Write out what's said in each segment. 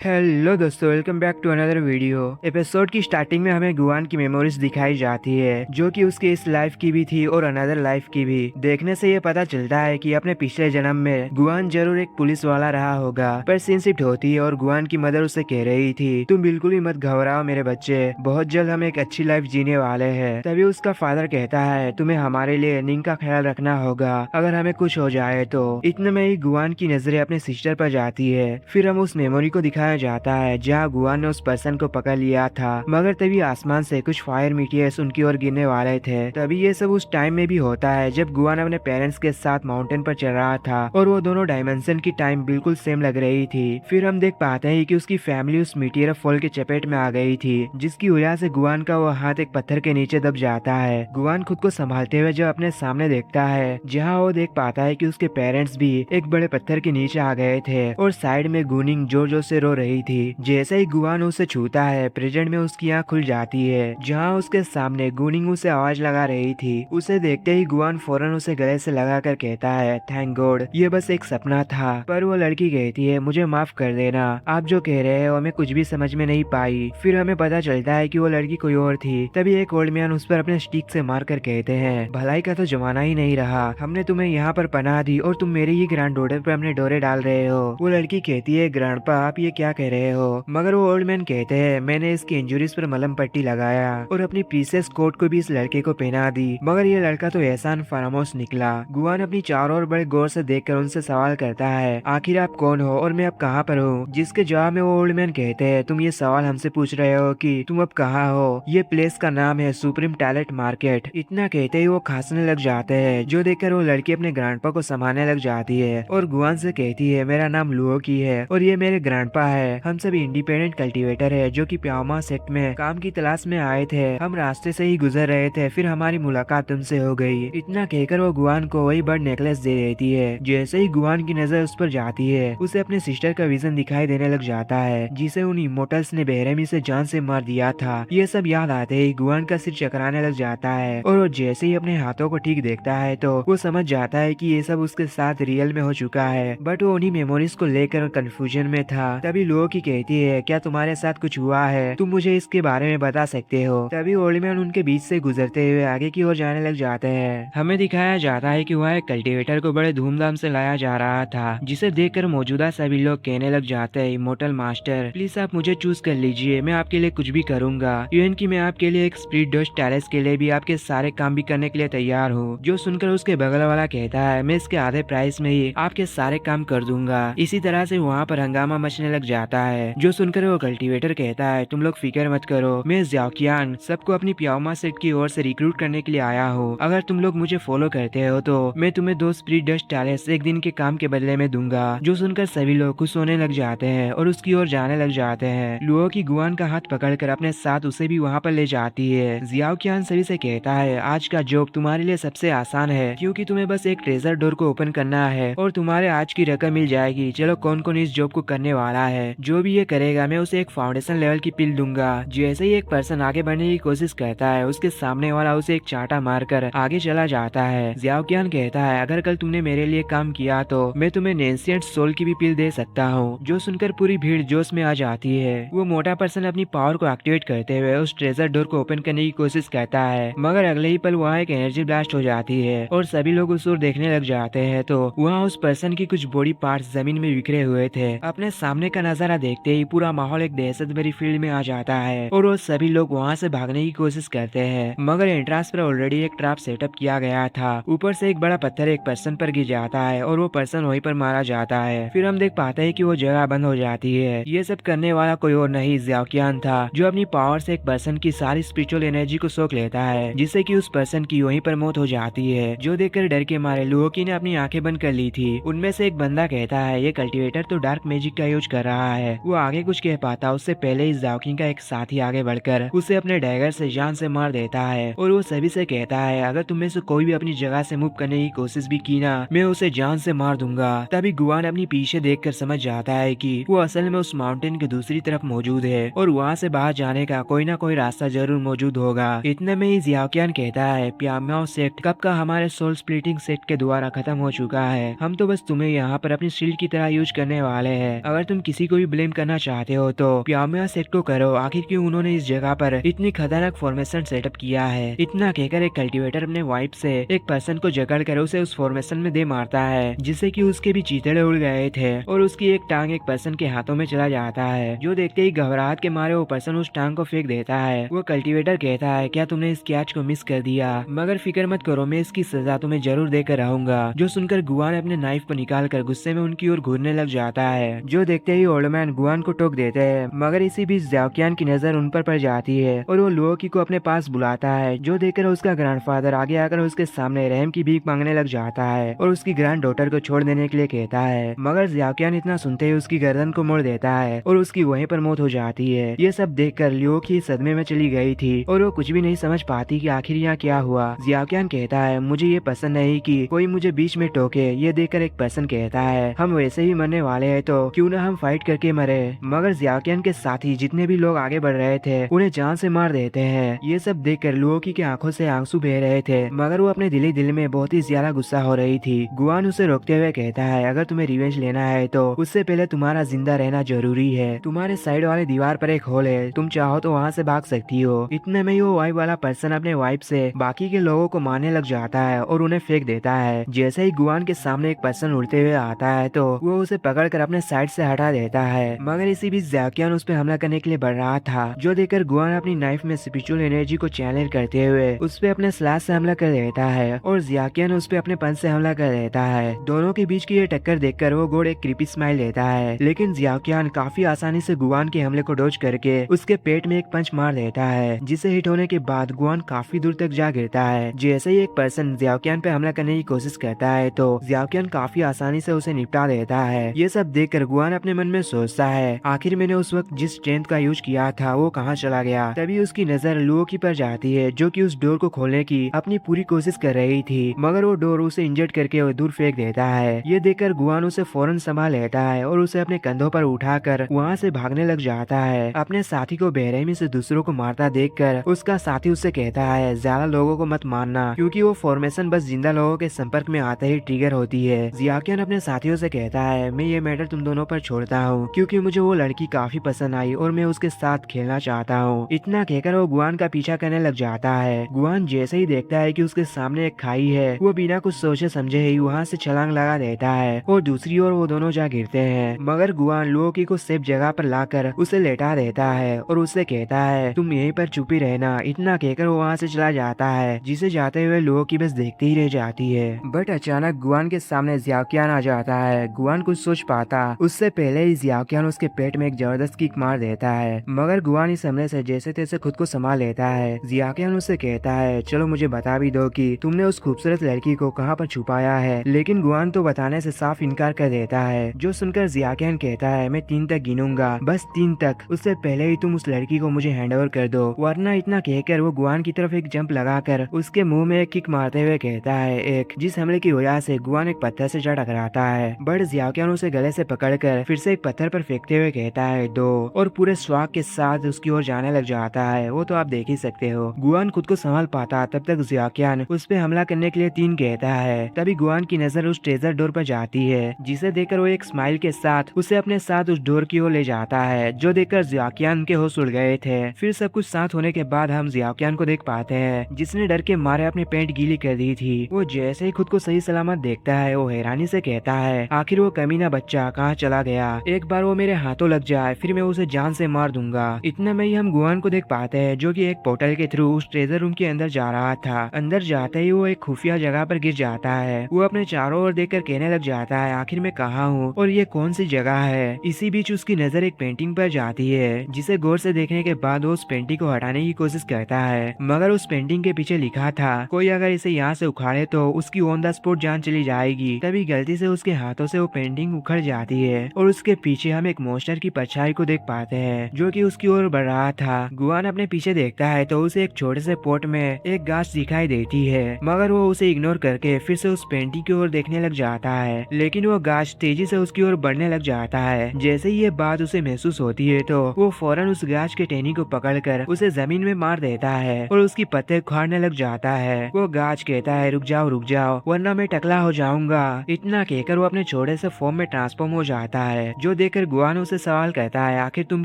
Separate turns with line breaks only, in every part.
Hello दोस्तों, welcome back to another video. Episode की starting में हमें गुआन की मेमोरीज दिखाई जाती है, जो कि उसके इस लाइफ की भी थी और अनदर लाइफ की भी। देखने से ये पता चलता है कि अपने पिछले जन्म में गुआन जरूर एक पुलिस वाला रहा होगा। पर सीन शिफ्ट होती है और गुआन की मदर उसे कह रही थी, तुम बिल्कुल ही मत घबराओ मेरे बच्चे, बहुत जल्द हम एक अच्छी लाइफ जीने वाले हैं। तभी उसका फादर कहता है, तुम्हें हमारे लिए अर्निंग का ख्याल रखना होगा अगर हमें कुछ हो जाए तो। इतने में ही गुआन की नजरें अपने सिस्टर पर जाती है। फिर हम उस मेमोरी को दिखाया जाता है जहाँ गुआन ने उस पर्सन को पकड़ लिया था, मगर तभी आसमान से कुछ फायर मीटियर्स उनकी ओर गिरने वाले थे। तभी ये सब उस टाइम में भी होता है जब गुआन अपने पेरेंट्स के साथ माउंटेन पर चढ़ रहा था और वो दोनों डायमेंशन की टाइम बिल्कुल सेम लग रही थी। फिर हम देख पाते हैं कि उसकी फैमिली उस मीटियर फॉल के चपेट में आ गई थी, जिसकी वजह से गुआन का वो हाथ एक पत्थर के नीचे दब जाता है। गुआन खुद को संभालते हुए जब अपने सामने देखता है, जहाँ वो देख पाता है कि उसके पेरेंट्स भी एक बड़े पत्थर के नीचे आ गए थे और साइड में गुनिंग जोर जोर से रो रही थी। जैसे ही गुआन उसे छूता है, प्रेजेंट में उसकी आँख खुल जाती है, जहाँ उसके सामने गुनिंग उसे आवाज लगा रही थी। उसे देखते ही गुआन फौरन उसे गले से लगाकर कहता है, थैंक गॉड, ये बस एक सपना था। पर वो लड़की कहती है, मुझे माफ कर देना, आप जो कह रहे हो हमें कुछ भी समझ में नहीं पाई। फिर हमें पता चलता है कि वो लड़की कोई और थी। तभी एक ओल्ड मैन उस पर अपने स्टिक से मारकर कहते हैं, भलाई का तो जमाना ही नहीं रहा, हमने तुम्हें यहाँ पर पनाह दी और तुम मेरे ही ग्रैंड डॉटर पर अपने डोरे डाल रहे हो। वो लड़की कहती है, ग्रैंडपा आप ये क्या कह रहे हो। मगर वो ओल्ड मैन कहते हैं, मैंने इसकी इंजुरीज पर मलहम पट्टी लगाया और अपनी प्रीसियस कोट को भी इस लड़के को पहना दी, मगर ये लड़का तो एहसान फरामोश निकला। गुआन अपनी चारों ओर बड़े गौर से देखकर उनसे सवाल करता है, आखिर आप कौन हो और मैं अब कहाँ पर हूँ। जिसके जवाब में वो ओल्ड मैन कहते हैं, तुम ये सवाल हमसे पूछ रहे हो कि तुम अब कहाँ हो, ये प्लेस का नाम है सुप्रीम टैलेंट मार्केट। इतना कहते ही वो खांसने लग जाते हैं, जो देखकर वो लड़की अपने ग्रैंडपा को संभालने लग जाती है और गुआन से कहती है, मेरा नाम लुओ की है और ये मेरे ग्रैंडपा है। हम सब इंडिपेंडेंट कल्टीवेटर है जो कि प्यामा सेक्ट में काम की तलाश में आए थे। हम रास्ते से ही गुजर रहे थे, फिर हमारी मुलाकात तुमसे हो गई। इतना कहकर वो गुआन को वही बर्ड नेकलेस दे देती है। जैसे ही गुआन की नजर उस पर जाती है, उसे अपने सिस्टर का विजन दिखाई देने लग जाता है, जिसे उन इमोटल्स ने बेरहमी से जान से मार दिया था। ये सब याद आते ही गुआन का सिर चकराने लग जाता है और वो जैसे ही अपने हाथों को ठीक देखता है तो वो समझ जाता है कि ये सब उसके साथ रियल में हो चुका है, बट वो उन्हीं मेमोरीज को लेकर कंफ्यूजन में था। तभी लोगो की कहती है, क्या तुम्हारे साथ कुछ हुआ है, तुम मुझे इसके बारे में बता सकते हो। तभी ओल्ड मैन उनके बीच से गुजरते हुए आगे की ओर जाने लग जाते हैं। हमें दिखाया जाता है कि वह एक कल्टीवेटर को बड़े धूमधाम से लाया जा रहा था, जिसे देखकर मौजूदा सभी लोग कहने लग जाते हैं, इमोर्टल मास्टर प्लीज आप मुझे चूज कर लीजिए, मैं आपके लिए कुछ भी करूंगा। इवन की मैं आपके लिए एक स्प्लिट डस्ट टैलेस के लिए भी आपके सारे काम भी करने के लिए तैयार हूँ। जो सुनकर उसके बगल वाला कहता है, मैं इसके आधे प्राइस में ही आपके सारे काम कर दूंगा। इसी तरह से वहाँ पर हंगामा मचने लग जाता है। जो सुनकर वो कल्टीवेटर कहता है, तुम लोग फिक्र मत करो, मैं ज़ाओकियान सबको अपनी प्यामा सेट की ओर से रिक्रूट करने के लिए आया हूँ। अगर तुम लोग मुझे फॉलो करते हो तो मैं तुम्हें 2 स्प्लिट डस्ट टैलेस एक दिन के काम के बदले में दूंगा। जो सुनकर सभी लोग खुश होने लग जाते हैं और उसकी ओर जाने लग जाते हैं। लुओ की गुआन का हाथ पकड़कर अपने साथ उसे भी वहाँ पर ले जाती है। ज़ाओकियान सभी से कहता है, आज का जॉब तुम्हारे लिए सबसे आसान है, क्योंकि तुम्हें बस एक ट्रेजर डोर को ओपन करना है और तुम्हारे आज की रकम मिल जाएगी। चलो कौन कौन इस जॉब को करने वाला है। जो भी ये करेगा मैं उसे एक फाउंडेशन लेवल की पिल दूंगा। जैसे ही एक पर्सन आगे बढ़ने की कोशिश करता है, उसके सामने वाला उसे एक चांटा मारकर आगे चला जाता है। ज़ाओकियान कहता है, अगर कल तुमने मेरे लिए काम किया तो मैं तुम्हें नेंसियंट सोल की भी पिल दे सकता हूँ। जो सुनकर पूरी भीड़ जोश में आ जाती है। वो मोटा पर्सन अपनी पावर को एक्टिवेट करते हुए उस ट्रेजर डोर को ओपन करने की कोशिश करता है, मगर अगले ही पल वहाँ एक एनर्जी ब्लास्ट हो जाती है और सभी लोग उस ओर देखने लग जाते हैं तो वहाँ उस पर्सन की कुछ बॉडी पार्ट्स जमीन में बिखरे हुए थे। अपने सामने का नजारा देखते ही पूरा माहौल एक दहशत भरी फील्ड में आ जाता है और वो सभी लोग वहाँ से भागने की कोशिश करते हैं, मगर एंट्रांस पर ऑलरेडी एक ट्रैप सेटअप किया गया था। ऊपर से एक बड़ा पत्थर एक पर्सन पर गिर जाता है और वो पर्सन वहीं पर मारा जाता है। फिर हम देख पाते हैं कि वो जगह बंद हो जाती है। ये सब करने वाला कोई और नहीं ज़ाओकियान था, जो अपनी पावर से एक पर्सन की सारी स्पिरिचुअल एनर्जी को सोख लेता है, जिससे कि उस पर्सन की वहीं पर मौत हो जाती है। जो देखकर डर के मारे लुओकी ने अपनी आंखें बंद कर ली थी। उनमें से एक बंदा कहता है, ये कल्टीवेटर तो डार्क मैजिक का यूज कर रहा है। वो आगे कुछ कह पाता उससे पहले ही ज़ाओकिन का एक साथी आगे बढ़कर उसे अपने डैगर से जान से मार देता है और वो सभी से कहता है, अगर तुम में से कोई भी अपनी जगह से मूव करने की कोशिश भी की ना, मैं उसे जान से मार दूंगा। तभी गुआन अपनी पीछे देखकर समझ जाता है कि वो असल में उस माउंटेन की दूसरी तरफ मौजूद है और वहाँ से बाहर जाने का कोई ना कोई रास्ता जरूर मौजूद होगा। इतने में ही ज़ाओकियान कहता है, प्यामाओ सेक्ट कब का हमारे सोल स्प्लिटिंग सेक्ट के द्वारा खत्म हो चुका है। हम तो बस तुम्हें यहाँ पर अपनी शील्ड की तरह यूज करने वाले हैं। अगर तुम किसी को भी ब्लेम करना चाहते हो तो प्यामिया सेट को करो, आखिर क्यों उन्होंने इस जगह पर इतनी खतरनाक फॉर्मेशन सेटअप किया है। इतना कहकर एक कल्टीवेटर अपने वाइफ से एक पर्सन को जकड़ कर उसे उस फॉर्मेशन में दे मारता है, जिससे कि उसके भी चीथड़े उड़ गए थे और उसकी एक टांग एक पर्सन के हाथों में चला जाता है, जो देखते ही घबराहट के मारे वो पर्सन उस टांग को फेंक देता है। वो कल्टीवेटर कहता है, क्या तुमने इस कैच को मिस कर दिया, मगर फिक्र मत करो, मैं इसकी सजा तुम्हें जरूर देकर रहूंगा। जो सुनकर गुआन अपने नाइफ को निकाल कर गुस्से में उनकी ओर घूरने लग जाता है, जो देखते ही ओल्ड मैन गुआन को टोक देते हैं। मगर इसी बीच ज़ाओकियान की नजर उन पर पड़ जाती है और वो लुओकी को अपने पास बुलाता है, जो देखकर उसका ग्रैंडफादर आगे आकर उसके सामने रहम की भीख मांगने लग जाता है और उसकी ग्रैंड डॉटर को छोड़ देने के लिए कहता है। मगर ज़ाओकियान इतना सुनते ही उसकी गर्दन को मोड़ देता है और उसकी वहीं पर मौत हो जाती है। ये सब देखकर लुओकी सदमे में चली गई थी और वो कुछ भी नहीं समझ पाती कि आखिर यहाँ क्या हुआ। ज़ाओकियान कहता है, मुझे ये पसंद नहीं कि कोई मुझे बीच में टोके। ये देखकर एक पर्सन कहता है, हम वैसे ही मरने वाले हैं तो क्यों ना हम फाइट करके मरे। मगर ज़ाओकियान के साथी जितने भी लोग आगे बढ़ रहे थे उन्हें जान से मार देते हैं। ये सब देखकर लुओकी के आंखों से आंसू बह रहे थे, मगर वो अपने दिल में बहुत ही ज्यादा गुस्सा हो रही थी। गुआन उसे रोकते हुए कहता है, अगर तुम्हें रिवेंज लेना है तो उससे पहले तुम्हारा जिंदा रहना जरूरी है। तुम्हारे साइड वाले दीवार पर एक होल है, तुम चाहो तो वहाँ से भाग सकती हो। इतने में ही वो वाइफ वाला पर्सन अपने वाइफ से बाकी के लोगों को मारने लग जाता है और उन्हें फेंक देता है। जैसे ही गुआन के सामने एक पर्सन उड़ते हुए आता है तो वो उसे पकड़कर अपने साइड से हटा देता है, मगर इसी बीच ज़ाओकियान उस पर हमला करने के लिए बढ़ रहा था, जो देखकर गुआन अपनी नाइफ में स्पिरिचुअल एनर्जी को चैनल करते हुए उस पे अपने स्लैश से हमला कर देता है और ज़ाओकियान उस पे अपने पंच से हमला कर देता है। दोनों के बीच की ये टक्कर देखकर वो गोड एक क्रीपी स्माइल देता है, लेकिन ज़ाओकियान काफी आसानी से गुआन के हमले को डॉज करके उसके पेट में एक पंच मार देता है, जिसे हिट होने के बाद गुआन काफी दूर तक जा गिरता है। जैसे ही एक पर्सन ज़ाओकियान पे हमला करने की कोशिश करता है तो ज़ाओकियान काफी आसानी से उसे निपटा देता है। ये सब देखकर गुआन अपने मन में सोचता है, आखिर मैंने उस वक्त जिस स्ट्रेंथ का यूज किया था वो कहाँ चला गया। तभी उसकी नजर लुओकी पर जाती है, जो कि उस डोर को खोलने की अपनी पूरी कोशिश कर रही थी, मगर वो डोर उसे इंजर्ड करके वो दूर फेंक देता है। ये देखकर गुआन उसे फौरन संभाल लेता है और उसे अपने कंधों पर उठाकर वहाँ से भागने लग जाता है। अपने साथी को बेरहमी से दूसरों को मारता देखकर उसका साथी उससे कहता है, ज्यादा लोगों को मत मारना, क्योंकि वो फॉर्मेशन बस जिंदा लोगों के संपर्क में आते ही ट्रिगर होती है। ज़ाओकियान अपने साथियों से कहता है, मैं ये मैटर तुम दोनों पर छोड़ता हूँ, क्योंकि मुझे वो लड़की काफी पसंद आई और मैं उसके साथ खेलना चाहता हूँ। इतना कहकर वो गुआन का पीछा करने लग जाता है। गुआन जैसे ही देखता है कि उसके सामने एक खाई है, वो बिना कुछ सोचे समझे ही वहाँ से छलांग लगा देता है और दूसरी ओर वो दोनों जा गिरते हैं। मगर गुआन लुओकी को सेफ जगह पर लाकर उसे लेटा देता है और उससे कहता है, तुम यहीं पर चुप ही रहना। इतना कहकर वो वहाँ से चला जाता है, जिसे जाते हुए लुओकी बस देखती ही रह जाती है। बट अचानक गुआन के सामने ज़ाओकियान आ जाता है। गुआन कुछ सोच पाता उससे पहले ही ज़ाओकियान उसके पेट में एक जबरदस्त किक मार देता है, मगर गुआन इस हमले से जैसे तैसे खुद को संभाल लेता है। ज़ाओकियान उससे कहता है, चलो मुझे बता भी दो कि तुमने उस खूबसूरत लड़की को कहाँ पर छुपाया है, लेकिन गुआन तो बताने से साफ इनकार कर देता है, जो सुनकर ज़ाओकियान कहता है, मैं 3 तक गिनूंगा, बस 3 तक, उससे पहले ही तुम उस लड़की को मुझे हैंड ओवर कर दो, वरना। इतना कहकर वो गुआन की तरफ एक जंप लगाकर उसके मुंह में एक किक मारते हुए कहता है, एक, जिस हमले की वजह से गुआन एक पत्थर से जा टकराता है। बट ज़ाओकियान उसे गले से पकड़कर फिर से एक पत्थर पर फेंकते हुए कहता है, 2, और पूरे स्वाग के साथ उसकी ओर जाने लग जाता है। वो तो आप देख ही सकते हो। गुआन खुद को संभाल पाता तब तक ज़ाओकियान उस पे हमला करने के लिए 3 कहता है। तभी गुआन की नजर उस ट्रेजर डोर पर जाती है, जिसे देखकर वो एक स्माइल के साथ उसे अपने साथ उस डोर की ओर ले जाता है, जो देखकर ज़ाओकियान के होश उड़ गए थे। फिर सब कुछ शांत होने के बाद हम ज़ाओकियान को देख पाते हैं, जिसने डर के मारे अपनी पैंट गीली कर दी थी। वो जैसे ही खुद को सही सलामत देखता है, वो हैरानी से कहता है, आखिर वो कमीना बच्चा कहाँ चला गया। एक बार वो मेरे हाथों लग जाए फिर मैं उसे जान से मार दूंगा। इतने में ही हम गुआन को देख पाते हैं, जो कि एक पोर्टल के थ्रू उस ट्रेजर रूम के अंदर जा रहा था। अंदर जाते ही वो एक खुफिया जगह पर गिर जाता है। वो अपने चारों ओर देखकर कहने लग जाता है, आखिर मैं कहाँ हूँ और ये कौन सी जगह है। इसी बीच उसकी नजर एक पेंटिंग पर जाती है, जिसे गौर से देखने के बाद वो उस पेंटिंग को हटाने की कोशिश करता है, मगर उस पेंटिंग के पीछे लिखा था, कोई अगर इसे यहाँ से उखाड़े तो उसकी ऑन द स्पॉट जान चली जाएगी। तभी गलती से उसके हाथों से वो पेंटिंग उखड़ जाती है और उसके पीछे हम एक मॉन्स्टर की परछाई को देख पाते हैं, जो कि उसकी ओर बढ़ रहा था। गुआन अपने पीछे देखता है तो उसे एक छोटे से पोट में एक गाछ दिखाई देती है, मगर वो उसे इग्नोर करके फिर से उस पेंटिंग की ओर देखने लग जाता है, लेकिन वो गाछ तेजी से उसकी ओर बढ़ने लग जाता है। जैसे ही ये बात उसे महसूस होती है तो वो फौरन उस गाछ के टहनी को पकड़कर उसे जमीन में मार देता है और उसकी पत्ते उखाड़ने लग जाता है। वो गाछ कहता है, रुक जाओ वरना मैं टकला हो जाऊंगा। इतना कहकर वो अपने छोटे से फॉर्म में ट्रांसफॉर्म हो जाता है, जो देखकर गुआन उसे सवाल करता है, आखिर तुम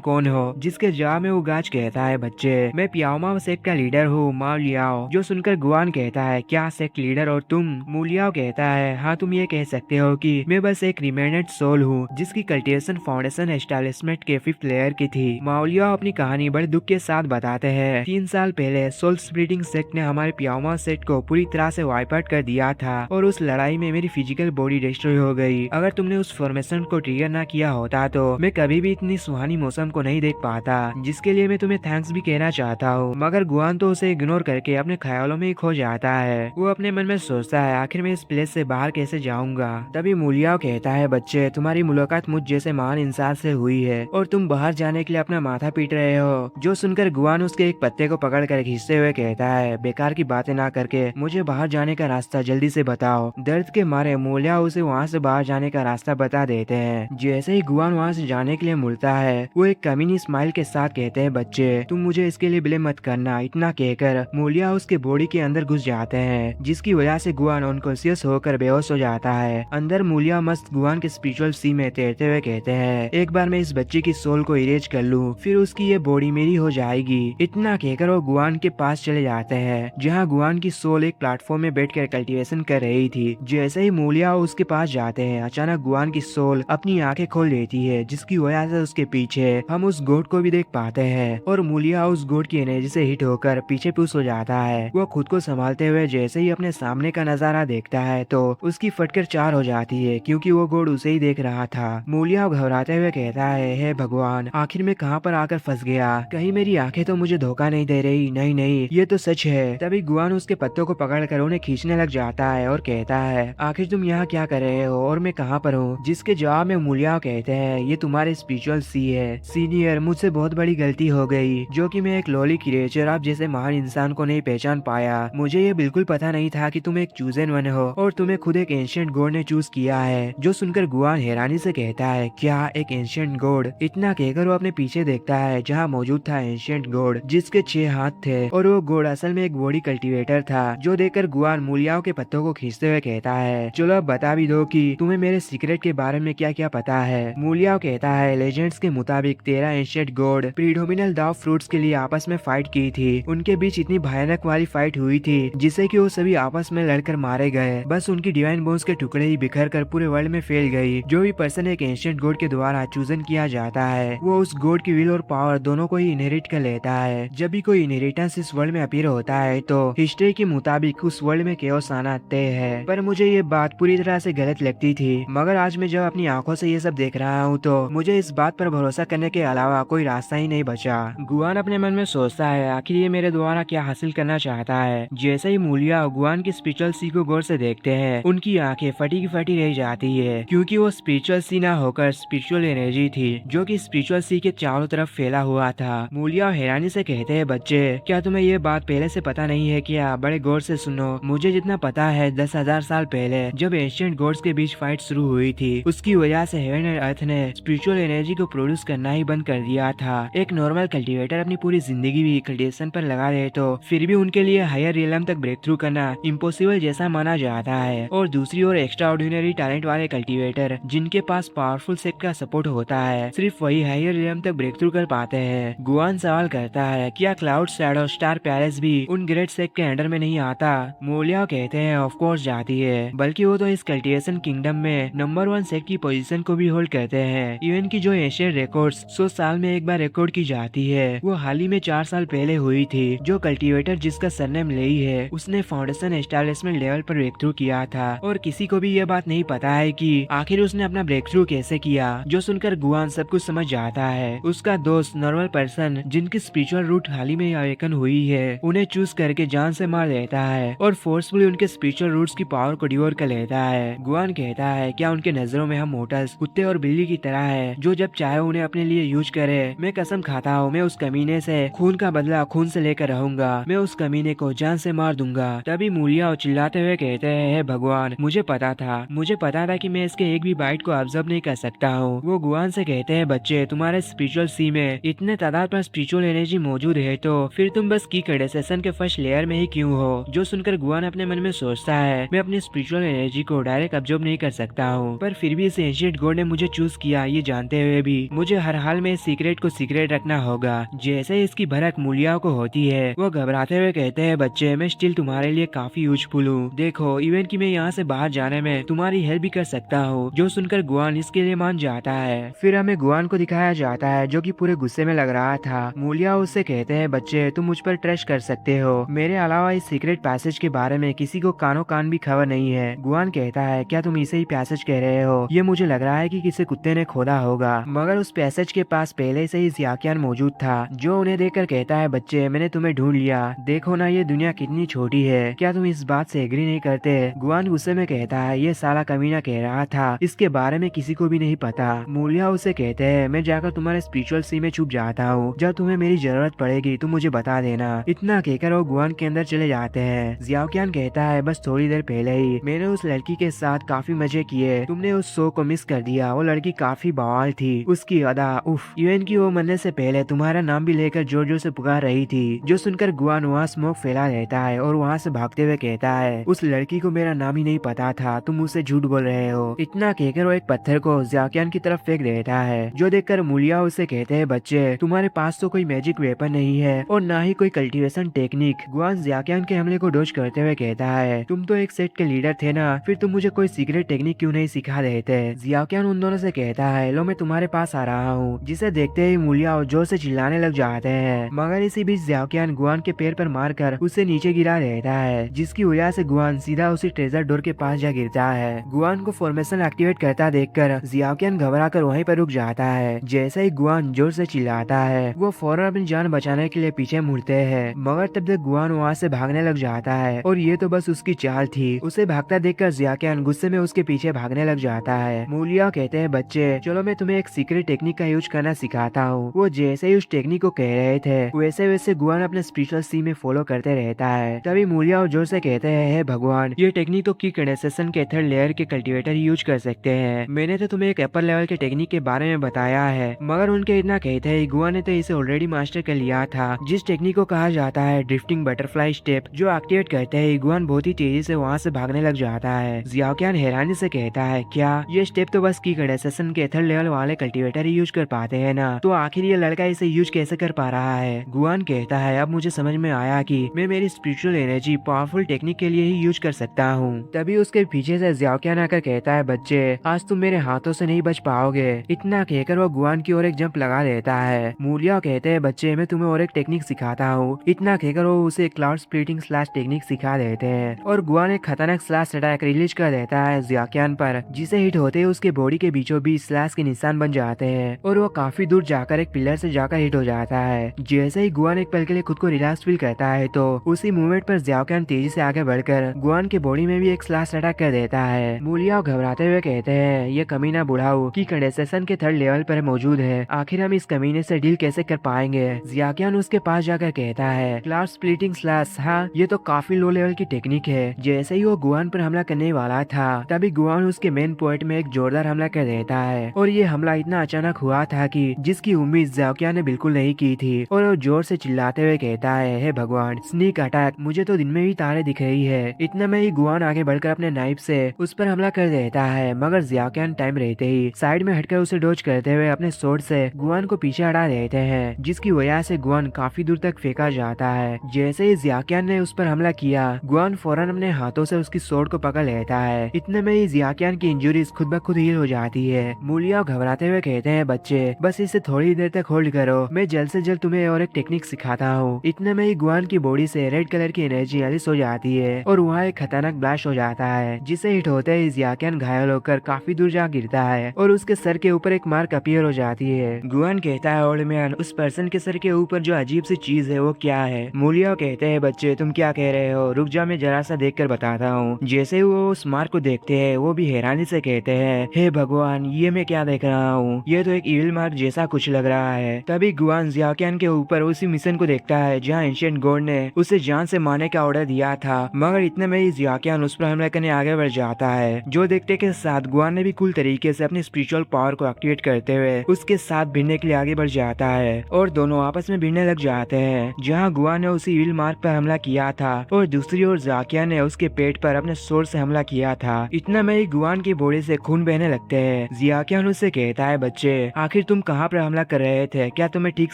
कौन हो? जिसके जवाब में वो गाज कहता है, बच्चे मैं पियाओमाओ सेक्ट का लीडर हूँ, माओ लियाओ। जो सुनकर गुआन कहता है, क्या सेक्ट लीडर और तुम? मूलियाओ कहता है, हाँ तुम ये कह सकते हो कि मैं बस एक रिमेनेंट सोल हूँ जिसकी कल्टिवेशन फाउंडेशन एस्टेब्लिशमेंट के 5th लेयर की थी। माओलियाओ अपनी कहानी बड़े दुख के साथ बताते हैं, 3 साल पहले सोल स्प्लिटिंग सेक्ट ने हमारे पियाओमाओ सेक्ट को पूरी तरह से वाइप आउट कर दिया था और उस लड़ाई में मेरी फिजिकल बॉडी डिस्ट्रॉय हो गई। अगर तुमने उस फॉर्मेशन को ट्रिगर ना किया होता तो मैं कभी भी इतनी सुहानी मौसम को नहीं देख पाता, जिसके लिए मैं तुम्हें थैंक्स भी कहना चाहता हूँ। मगर गुआन तो उसे इग्नोर करके अपने ख्यालों में ही खो जाता है। वो अपने मन में सोचता है, आखिर मैं इस प्लेस से बाहर कैसे जाऊंगा। तभी मूलियाओ कहता है, बच्चे तुम्हारी मुलाकात मुझ जैसे महान इंसान से हुई है और तुम बाहर जाने के लिए अपना माथा पीट रहे हो। जो सुनकर गुआन उसके एक पत्ते को पकड़ कर खींचते हुए कहता है, बेकार की बातें ना करके मुझे बाहर जाने का रास्ता जल्दी से बताओ। दर्द के मारे मूलियाओ उसे वहाँ से बाहर जाने का रास्ता बता देते हैं। जैसे ही गुआन वहाँ से जाने के लिए मुड़ता है, वो एक कमीनी स्माइल के साथ कहते हैं, बच्चे तुम मुझे इसके लिए ब्लेम मत करना। इतना कहकर मूलियाओ उसके बॉडी के अंदर घुस जाते हैं, जिसकी वजह से गुआन अनकॉन्शियस होकर बेहोश हो जाता है। अंदर मूलिया मस्त गुआन के स्पिरिचुअल सी में तैरते हुए कहते हैं, एक बार मैं इस बच्चे की सोल को इरेज कर लूं, फिर उसकी ये बॉडी मेरी हो जाएगी। इतना कहकर वो गुआन के पास चले जाते हैं, जहाँ गुआन की सोल एक प्लेटफॉर्म में बैठकर कल्टीवेशन कर रही थी। जैसे ही मूलिया उसके पास जाते हैं, अचानक गुआन की सोल अपनी आंखें खोल लेती है, जिसकी वजह से उसके पीछे हम उस गोड को भी देख पाते हैं और मूलिया उस गोड की एनर्जी से हिट होकर पीछे पुश हो जाता है। वो खुद को संभालते हुए जैसे ही अपने सामने का नजारा देखता है तो उसकी फटकर 4 हो जाती है, क्योंकि वो गोड उसे ही देख रहा था। मूलिया घबराते हुए कहता है, हे भगवान, आखिर मैं कहाँ पर आकर फंस गया? कहीं मेरी आंखें तो मुझे धोखा नहीं दे रही? नहीं नहीं, ये तो सच है। तभी गुआन उसके पत्तों को पकड़कर उन्हें खींचने लग जाता है और कहता है, आखिर तुम यहाँ क्या कर रहे हो और मैं कहाँ पर हूँ? जिसके जवाब में मूलिया कहते हैं, ये तुम्हारे स्पिरिचुअल सी है। सीनियर, मुझसे बहुत बड़ी गलती हो गई, जो कि मैं एक लॉली क्रिएचर आप जैसे महान इंसान को नहीं पहचान पाया। मुझे ये बिल्कुल पता नहीं था कि तुम एक चूजन वन हो और तुम्हें खुद एक एंशिएंट गॉड ने चूज किया है। जो सुनकर गुआन हैरानी से कहता है, क्या एक एंशिएंट गॉड? इतना कहकर वो अपने पीछे देखता है, जहाँ मौजूद था एंशिएंट गॉड, जिसके 6 हाथ थे और वो गॉड असल में एक बॉडी कल्टीवेटर था। जो देखकर गुआन मूलियाओं के पत्तों को खींचते हुए कहता है, चलो अब बता भी दो कि तुम्हें मेरे सीक्रेट के बारे में क्या क्या पता है। मूलियाओ कहता है, लेजेंड्स के मुताबिक 13 एंशिएंट गॉड प्रीडोमिनल दाव फ्रूट्स के लिए आपस में फाइट की थी। उनके बीच इतनी भयानक वाली फाइट हुई थी जिससे कि वो सभी आपस में लड़कर मारे गए। बस उनकी डिवाइन बोन्स के टुकड़े ही बिखर कर पूरे वर्ल्ड में फैल गई। जो भी पर्सन एक एंशिएंट गॉड के द्वारा चूजन किया जाता है, वो उस गॉड की विल और पावर दोनों को ही इनहेरिट कर लेता है। जब भी कोई इनहेरिटेंस इस वर्ल्ड में अपीयर होता है तो हिस्ट्री के मुताबिक उस वर्ल्ड में केओस आना तय है। पर मुझे ये बात पूरी तरह से गलत लगती थी, मगर आज मैं जब अपनी आंखों से ये सब देख रहा हूँ तो मुझे इस बात पर भरोसा करने के अलावा कोई रास्ता ही नहीं बचा। गुआन अपने मन में सोचता है, आखिर ये मेरे द्वारा क्या हासिल करना चाहता है। जैसे ही मूलिया गुआन की स्पिरिचुअल सी को गौर से देखते हैं, उनकी आंखें फटी की फटी रह जाती है, क्योंकि वो स्पिरिचुअल सी ना होकर स्पिरिचुअल एनर्जी थी, जो कि स्पिरिचुअल सी के चारों तरफ फैला हुआ था। मूलिया हैरानी से कहते हैं, बच्चे क्या तुम्हें ये बात पहले से पता नहीं है क्या? बड़े गौर से सुनो। मुझे जितना पता है 10,000 साल पहले जब एंशिएंट गॉड्स के बीच फाइट शुरू हुई थी, उसकी वजह से हेवन एंड अर्थ ने स्पिरिचुअल एनर्जी को प्रोड्यूस करना ही बंद कर दिया था। एक नॉर्मल कल्टीवेटर अपनी पूरी जिंदगी भी कल्टीवेशन पर लगा रहे तो फिर भी उनके लिए हायर रियलम तक ब्रेक थ्रू करना इम्पॉसिबल जैसा माना जाता है। और दूसरी ओर एक्स्ट्रा ऑर्डिनरी टैलेंट वाले कल्टीवेटर जिनके पास पावरफुल सेक्ट का सपोर्ट होता है, सिर्फ वही हायर रियलम तक ब्रेक थ्रू कर पाते हैं। गुआन सवाल करता है, क्या क्लाउड शैडो स्टार पैलेस भी उन ग्रेट सेक्ट के अंडर में नहीं आता? मूलिया कहते हैं, ऑफ कोर्स जाती है, बल्कि वो तो इस कल्टीवेशन किंगडम में नंबर 1 सेक्ट की पोजीशन को भी होल्ड करते हैं। इवन की जो एशियन रिकॉर्ड्स 100 साल में एक बार रिकॉर्ड की जाती है, वो हाल ही में 4 साल पहले हुई थी। जो कल्टीवेटर जिसका सरनेम लेई है, उसने फाउंडेशन एस्टेब्लिशमेंट लेवल पर ब्रेक थ्रू किया था और किसी को भी ये बात नहीं पता है कि आखिर उसने अपना ब्रेक थ्रू कैसे किया। जो सुनकर गुआन सब कुछ समझ जाता है। उसका दोस्त नॉर्मल पर्सन जिनकी स्पिरिचुअल रूट हाल ही में अवेकन हुई है, उन्हें चूज करके जान से मार देता है और फोर्सफुली उनके स्पिरिचुअल रूट्स की पावर को डिवोर कर लेता है। गुआन कहता है, क्या उनके नजरों में हम मोटल्स कुत्ते और बिल्ली की तरह है, जो जब चाहे उन्हें अपने लिए यूज करे? मैं कसम खाता हूँ, मैं उस कमीने से खून का बदला खून से लेकर रहूंगा। मैं उस कमीने को जान से मार दूंगा। तभी मूलिया चिल्लाते हुए कहते हैं, हे भगवान, मुझे पता था कि मैं इसके एक भी बाइट को ऑब्जर्व नहीं कर सकता हूँ। वो गुआन से कहते हैं, बच्चे तुम्हारे स्पिरिचुअल सी में इतने तादाद पर स्पिरिचुअल एनर्जी मौजूद है तो फिर तुम बस की कंडेंसेशन के फर्स्ट लेयर में ही क्यों हो? जो सुनकर गुआन अपने मन में सोचता है, मैं अपनी स्पिरिचुअल एनर्जी को डायरेक्ट ऑब्जर्व नहीं कर सकता हूँ, पर फिर भी इस एंशिएंट गॉड ने मुझे चूज चूज किया ये जानते हुए भी मुझे हर हाल में इस सीक्रेट को सीक्रेट रखना होगा। जैसे इसकी भनक मूलिया को होती है वो घबराते हुए कहते हैं बच्चे मैं स्टिल तुम्हारे लिए काफी यूजफुल हूँ। देखो इवन की मैं यहाँ से बाहर जाने में तुम्हारी हेल्प भी कर सकता हूँ। जो सुनकर गुआन इसके लिए मान जाता है। फिर हमें गुआन को दिखाया जाता है जो कि पूरे गुस्से में लग रहा था। मूलिया उससे कहते हैं बच्चे तुम मुझ पर ट्रस्ट कर सकते हो। मेरे अलावा इस सीक्रेट पैसेज के बारे में किसी को कानो कान भी खबर नहीं है। गुआन कहता है क्या तुम इसे ही पैसेज कह रहे हो? ये मुझे लग रहा है कि किसी कुत्ते ने खोदा होगा। मगर उस पैसेज के पास पहले से ही ज़ियाक्यान मौजूद था जो उन्हें देखकर कहता है बच्चे मैंने तुम्हें ढूंढ लिया। देखो ना ये दुनिया कितनी छोटी है। क्या तुम इस बात से एग्री नहीं करते? गुआन गुस्से में कहता है ये साला कमीना कह रहा था इसके बारे में किसी को भी नहीं पता। मूलिया उसे कहते हैं मैं जाकर तुम्हारे स्पिरिचुअल सी में छुप जाता हूँ। जब तुम्हें मेरी जरूरत पड़ेगी तुम मुझे बता देना। इतना कहकर वो गुआन के अंदर चले जाते हैं। ज़ियाक्यान कहता है बस थोड़ी देर पहले ही मैंने उस लड़की के साथ काफी मजे किए। तुमने उस शो को मिस कर दिया। वो लड़की काफी बवाल थी। उसकी अदा उफ इवन की वो मरने से पहले तुम्हारा नाम भी लेकर जोर जोर से पुकार रही थी। जो सुनकर गुआन वहाँ स्मोक फैला रहता है और वहाँ से भागते हुए कहता है उस लड़की को मेरा नाम ही नहीं पता था। तुम मुझसे झूठ बोल रहे हो। इतना कहकर वो एक पत्थर को ज़ियाक्यान की तरफ फेंक देता है। जो देखकर मूलिया उसे कहते हैं बच्चे तुम्हारे पास तो कोई मैजिक वेपन नहीं है और ना ही कोई कल्टीवेशन टेक्निक। गुआन ज़ियाक्यान के हमले को डॉज करते हुए कहता है तुम तो एक सेट के लीडर थे ना फिर तुम मुझे कोई सीक्रेट टेक्निक क्यों नहीं सिखा देते? ज़ियाक्यान उन दोनों से कहता है लो मैं तुम्हारे पास आ रहा हूँ। जिसे देखते ही मूलिया और जोर से चिल्लाने लग जाते हैं। मगर इसी बीच ज़ियाक्यान गुआन के पैर पर मारकर उसे नीचे गिरा देता है जिसकी वजह से गुआन सीधा उसी ट्रेजर डोर के पास जा गिरता है। गुआन को फॉर्मेशन एक्टिवेट करता देखकर ज़ियाक्यान घबरा कर वहीं पर रुक जाता है। जैसे ही गुआन जोर से चिल्लाता है वो फौरन अपनी जान बचाने के लिए पीछे मुड़ते हैं। मगर तब तक गुआन वहाँ से भागने लग जाता है और ये तो बस उसकी चाल थी। उसे भागता देखकर ज़ियाक्यान गुस्से में उसके पीछे भागने लग जाता है। मूलिया कहते हैं बच्चे चलो मैं तुम्हें एक सीक्रेट टेक्निक का यूज करना सिखाता हूँ। वो जैसे ही उस टेक्निक को कह रहे थे वैसे वैसे गुआन अपने स्पिरिचुअल सी में फॉलो करते रहता है। तभी मूलिया और जोर से कहते हैं हे भगवान ये टेक्निक तो की कंडेंसेशन के थर्ड लेयर के कल्टीवेटर यूज कर सकते हैं। मैंने तो तुम्हें एक अपर लेवल के टेक्निक के बारे में बताया है। मगर उनके इतना कहते हैं गुआन ने तो इसे ऑलरेडी मास्टर कर लिया था जिस टेक्निक को कहा जाता है ड्रिफ्टिंग बटरफ्लाई स्टेप। जो एक्टिवेट करते हैं गुआन बहुत ही तेजी से वहाँ से भागने लग जाता है। ज़ियाक्यान हैरानी से कहता है क्या ये स्टेप तो बस की कंडेंसेशन के थर्ड लेवल वाले कल्टीवेटर ही यूज कर पाते हैं ना, तो आखिर ये लड़का इसे यूज कैसे कर पा रहा है? गुआन कहता है अब मुझे समझ में आया कि मैं मेरी स्पिरिचुअल एनर्जी पावरफुल टेक्निक के लिए ही यूज कर सकता हूँ। तभी उसके पीछे से ज़ियाक्यान आकर कहता है बच्चे आज तुम मेरे हाथों से नहीं बच पाओगे। इतना कहकर वो गुआन की ओर एक जंप लगा देता है। मूलिया कहते हैं बच्चे मैं तुम्हें और एक टेक्निक सिखाता हूँ। इतना कहकर वो उसे क्लाउड स्प्लिटिंग स्लैश टेक्निक सिखा देते हैं और गुआन एक खतरनाक स्लैश अटैक रिलीज कर देता है ज़ियाक्यान पर जिसे हिट होते ही उसके बॉडी के बीचों बीच स्लैश के निशान बन जाते हैं और वो काफी दूर जाकर एक पिलर से जाकर हिट हो जाता है। जैसे ही गुआन एक पल के लिए खुद को रिलैक्स फील करता है तो उसी मूवमेंट पर ज़ियाक्यान तेजी से आगे बढ़कर गुआन के बॉडी में भी एक स्लैश अटैक कर देता है। मूलिया घबराते हुए कहते हैं ये कमीना बुढ़ाऊ की कंडेंसेशन के थर्ड लेवल पर मौजूद है। आखिर हम इस कमीने से डील कैसे कर पाएंगे? ज़ियाक्यान उसके पास जाकर कहता है क्लाउड स्प्लिटिंग स्लैश हाँ ये तो काफी लो लेवल की टेक्निक है। जैसे ही वो गुआन पर हमला करने वाला था तभी गुआन उसके मेन पॉइंट में एक जोरदार हमला कर देता है और ये हमला इतना अचानक हुआ था कि जिसकी उम्मीद ज़ियाक्यान ने बिल्कुल नहीं की थी और वो जोर से चिल्लाते हुए कहता है हे भगवान स्नीक अटैक, मुझे तो दिन में भी तारे दिख रही है। इतना में ही गुआन आगे बढ़कर अपने नाइफ से उस पर हमला कर देता है मगर ज़ियाक्यान टाइम रहते ही साइड में हटकर उसे डोज करते हुए अपने स्वॉर्ड से गुआन को पीछे हटा देते हैं जिसकी वजह से गुआन काफी दूर तक फेंका जाता है। जैसे ही ज़ियाक्यान ने उस पर हमला किया गुआन फौरन अपने हाथों से उसकी स्वॉर्ड को पकड़ लेता है। इतने में ही ज़ियाक्यान की इंजुरीज खुद ब खुद हील हो जाती है। मूलिया घबराते हुए कहते हैं बच्चे बस इसे थोड़ी देर तक होल्ड करो, मैं जल्द से जल्द तुम्हें और एक टेक्निक सिखाता हूँ। इतने में ही गुआन की बॉडी से रेड कलर की एनर्जी अलिस हो जाती है और वहाँ एक खतरनाक ब्लास्ट हो जाता है जिसे हिट होते ही ज़ियाक्यान घायल होकर काफी दूर जा गिरता है और उसके सर के ऊपर एक मार्क अपीयर हो जाती है। गुआन कहता है ओल्ड मैन उस पर्सन के सर के ऊपर जो अजीब सी चीज है वो क्या है? मूलिया कहते हैं बच्चे तुम क्या कह रहे हो, रुक जा मैं जरा सा देख कर बताता हूँ। जैसे ही वो उस मार्क को देखते हैं वो भी हैरानी से कहते हैं हे भगवान ये मैं क्या देख रहा हूँ, ये तो एक इविल मार्क जैसा कुछ लग रहा है। तभी गुआन ज़ियाक्यान के ऊपर उसी मिशन को देखता है जहाँ एंशिएंट गॉड ने उसे जान से मारने का ऑर्डर दिया था मगर इतने में ही ज़ियाक्यान उस पर हमला करने आगे बढ़ जाता है। जो देखते के साथ गुआन ने भी कूल तरीके से अपनी स्पिरिचुअल पावर को एक्टिवेट करते हुए उसके साथ भिड़ने के लिए आगे बढ़ जाता है और दोनों आपस में भिड़ने लग जाते हैं। जहाँ गुआन ने उसी इविल मार्क पर हमला किया था और दूसरी ओर ज़ियाक्यान ने उसके पेट पर अपने स्वॉर्ड से हमला किया था। इतना में ही गुआन की बॉडी से खून बहने लगते हैं। जियाक्यान उससे कहता है, बच्चे आखिर तुम कहाँ पर हमला कर रहे थे, क्या तुम्हें ठीक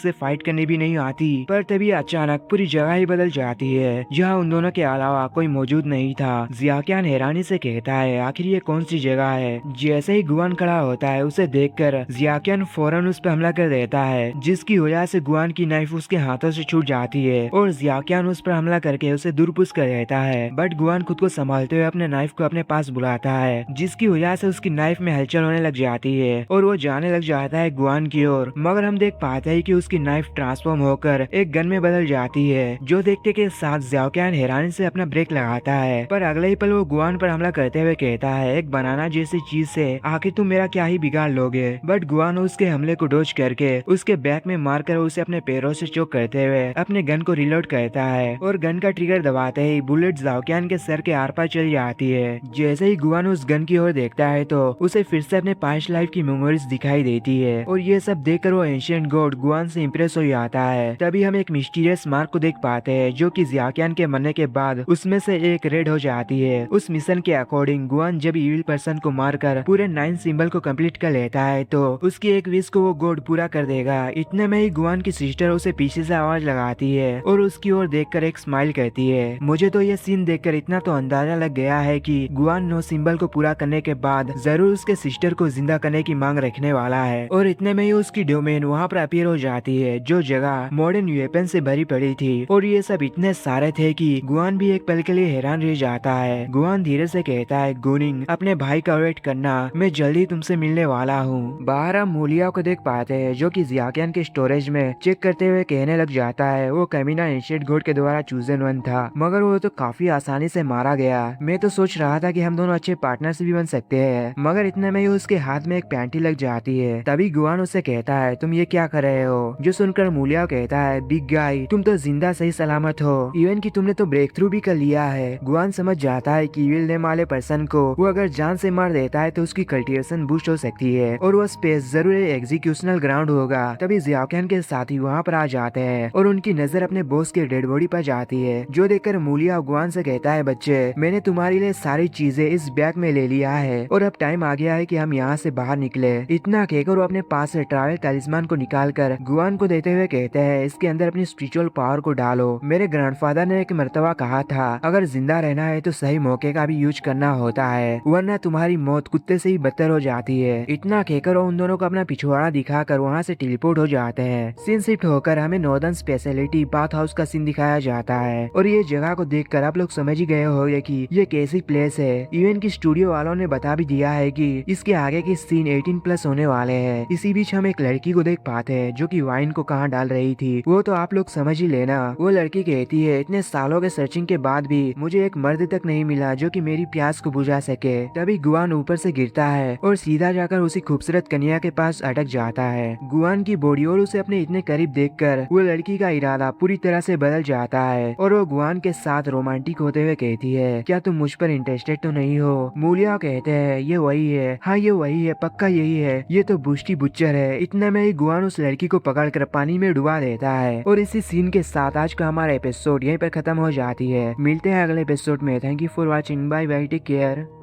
से फाइट करनी भी नहीं आती। पर तभी अचानक पूरी जगह ही बदल जाती है, जहाँ उन दोनों के अलावा कोई मौजूद नहीं था। जियाक्यान हैरानी से कहता है, आखिर ये कौन सी जगह है। जैसे ही गुआन खड़ा होता है उसे देखकर जियाक्यान फौरन उस पर हमला कर देता है, जिसकी वजह से गुआन की नाइफ उसके हाथों से छूट जाती है और जियाक्यान उस पर हमला करके उसे दूरपुश कर देता है। बट गुआन खुद को संभालते हुए अपने नाइफ को अपने पास बुलाता है, जिसकी वजह से उसकी नाइफ में हलचल होने लग जाती है और वो जाने लग जाता है गुआन की ओर। मगर हम देख पाते हैं कि उसकी नाइफ ट्रांसफॉर्म होकर एक गन में बदल जाती है, जो देखते के साथ जियाक्यान हैरानी से अपना ब्रेक लगाता है। पर अगले ही पल वो गुआन पर हमला करते हुए कहता है, एक बनाना जैसी चीज से आखिर तुम मेरा क्या ही बिगाड़ लोगे। बट गुआन उसके हमले को डोज करके उसके बैक में मारकर उसे अपने पैरों से चोक करते हुए अपने गन को रिलोड करता है और गन का ट्रिगर दबाते ही बुलेट जियाक्यान के सर के आर पार चल जाती है। जैसे ही गुआन उस गन की ओर देखता है तो उसे फिर से अपने पास्ट लाइफ की मेमोरीज दिखाई देती है और ये सब देखकर वो एंशिएंट गॉड गुआन से इम्प्रेस हो जाता है। तभी हम एक मिस्टीरियस मार्क को देख पाते हैं, जो कि जियाक्यान के मरने के बाद उसमें से एक रेड हो जाती है। उस मिशन के अकॉर्डिंग गुआन जब इविल पर्सन को मारकर पूरे 9 सिंबल को कंप्लीट कर लेता है तो उसकी एक विश को वो गॉड पूरा कर देगा। इतने में ही गुआन की सिस्टर उसे पीछे से आवाज लगाती है और उसकी ओर देखकर एक स्माइल करती है। मुझे तो ये सीन देखकर इतना तो अंदाजा लग गया है कि गुआन 9 सिंबल को पूरा करने के बाद जरूर उसके सिस्टर को जिंदा करने की मांग रखने वाला है। और इतने में ही उसकी डोमेन वहाँ पर अपीयर हो जाती है, जो जगह मॉडर्न वेपन से भरी पड़ी थी और ये सब इतने सारे थे कि गुआन भी एक पल के लिए हैरान रह जाता है। गुआन धीरे से कहता है, गुनिंग अपने भाई का वेट करना, मैं जल्दी तुमसे मिलने वाला हूँ। बाहर हम मूलिया को देख पाते हैं, जो कि जियाक्यान के स्टोरेज में चेक करते हुए कहने लग जाता है, वो कमीना एंशिएंट गॉड के द्वारा चूजन वन था, मगर वो तो काफी आसानी से मारा गया। मैं तो सोच रहा था कि हम दोनों अच्छे पार्टनर्स भी बन सकते हैं। मगर इतने में ही उसके हाथ में एक पैंटी लग जाती है। तभी गुआन उससे कहता है, तुम ये क्या कर रहे हो। जो सुनकर मूलिया कहता है, बिग गाय तुम तो जिंदा सही सलामत हो, इवन की तुमने तो ब्रेक थ्रू भी कर लिया है। गुआन समझ जाता है कि इविल नेम वाले पर्सन को वो अगर जान से मार देता है तो उसकी कल्टिवेशन बूस्ट हो सकती है और वो स्पेस जरूर एग्जीक्यूशनल ग्राउंड होगा। तभी जियाक्यान के साथी वहाँ पर आ जाते हैं और उनकी नजर अपने बॉस के डेड बॉडी पर जाती है, जो देखकर मूलिया गुआन से कहता है, बच्चे मैंने तुम्हारे लिए सारी चीजें इस बैग में ले लिया है और अब टाइम आ गया है कि हम यहाँ से बाहर निकले। इतना कहकर वो अपने पास से ट्रैवल तलिस्मान को निकालकर गुआन को देते हुए कहते हैं, इसके अंदर अपनी स्पिरिचुअल पावर को डालो। मेरे ग्रैंडफादर ने एक मर्तबा कहा था, अगर जिंदा रहना है तो सही मौके का भी यूज करना होता है, वरना तुम्हारी मौत कुत्ते से ही बदतर हो जाती है। इतना कहकर वो उन दोनों को अपना पिछवाड़ा दिखाकर वहाँ से टेलीपोर्ट हो जाते हैं। सीन शिफ्ट होकर हमें नॉर्दर्न स्पेशलिटी बाथ हाउस का सीन दिखाया जाता है और ये जगह को देखकर आप लोग समझ ही गए होंगे कि ये कैसी प्लेस है। इवन की स्टूडियो वालों ने बता भी दिया है कि इसके आगे की सीन 18+ होने वाले हैं। इसी बीच हम एक लड़की को देख पाते हैं, जो कि वाइन को कहाँ डाल रही थी, वो तो आप लोग समझ ही लेना। वो लड़की कहती है, इतने सालों के सर्चिंग के बाद भी मुझे एक मर्द तक नहीं मिला जो कि मेरी प्यास को बुझा सके। तभी गुआन ऊपर से गिरता है और सीधा जाकर उसी खूबसूरत कन्या के पास अटक जाता है। गुआन की बॉडी और उसे अपने इतने करीब देखकर वो लड़की का इरादा पूरी तरह से बदल जाता है और वो गुआन के साथ रोमांटिक होते हुए कहती है, क्या तुम मुझ पर इंटरेस्टेड तो नहीं हो। मूलिया कहते हैं, ये वही है, हाँ ये वही है, पक्का यही है, ये तो बुश्ती बुच्चर है। इतने में ही गुआन उस लड़की को पकड़कर पानी में डुबा देता है और इसी सीन के साथ आज का हमारा एपिसोड यहीं पर खत्म हो जाती है। मिलते हैं अगले एपिसोड में। Thank you for watching, bye bye, take care.